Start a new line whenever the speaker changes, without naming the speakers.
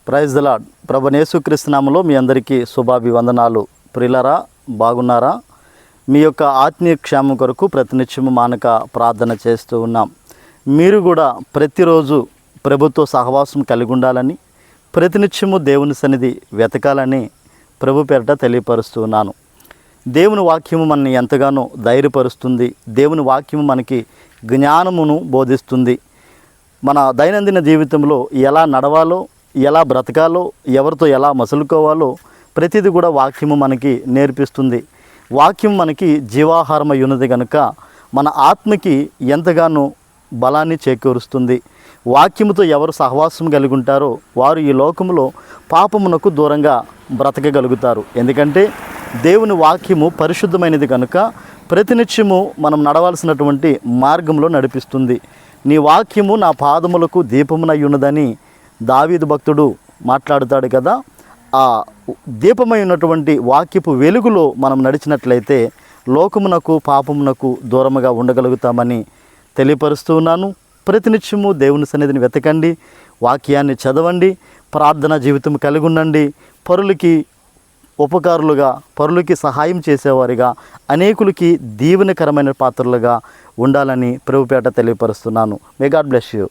Praise the lord. ప్రభువైన యేసుక్రీస్తు నామములో మీ అందరికీ శుభాభివందనాలు. ప్రియులారా, బాగున్నారా? మీ యొక్క ఆత్మీయ క్షేమం కొరకు ప్రతినిత్యము మానక ప్రార్థన చేస్తూ ఉన్నాం. మీరు కూడా ప్రతిరోజు ప్రభుతో సహవాసం కలిగి ఉండాలని, ప్రతినిత్యము దేవుని సన్నిధి వెతకాలని ప్రభు పేరట తెలియపరుస్తూ ఉన్నాను. దేవుని వాక్యము మనని ఎంతగానో ధైర్యపరుస్తుంది. దేవుని వాక్యము మనకి జ్ఞానమును బోధిస్తుంది. మన దైనందిన జీవితంలో ఎలా నడవాలో, ఎలా బ్రతకాలో, ఎవరితో ఎలా మసులుకోవాలో ప్రతిదీ కూడా వాక్యము మనకి నేర్పిస్తుంది. వాక్యం మనకి జీవాహారమై ఉన్నది కనుక మన ఆత్మకి ఎంతగానో బలాన్ని చేకూరుస్తుంది. వాక్యముతో ఎవరు సహవాసం కలిగి ఉంటారో వారు ఈ లోకములో పాపమునకు దూరంగా బ్రతకగలుగుతారు. ఎందుకంటే దేవుని వాక్యము పరిశుద్ధమైనది కనుక ప్రతినిత్యము మనం నడవాల్సినటువంటి మార్గంలో నడిపిస్తుంది. నీ వాక్యము నా పాదములకు దీపమునై ఉన్నదని దావీదు భక్తుడు మాట్లాడుతాడు కదా. ఆ దీపమై ఉన్నటువంటి వాక్యపు వెలుగులో మనం నడిచినట్లయితే లోకమునకు పాపమునకు దూరముగా ఉండగలుగుతామని తెలియపరుస్తూ ఉన్నాను. ప్రతినిత్యము దేవుని సన్నిధిని వెతకండి, వాక్యాన్ని చదవండి, ప్రార్థనా జీవితం కలిగి ఉండండి. పరులకి ఉపకారులుగా, పరులకి సహాయం చేసేవారిగా, అనేకులకి దీవెనకరమైన పాత్రలుగా ఉండాలని ప్రభుపేట తెలియపరుస్తున్నాను. May God bless you.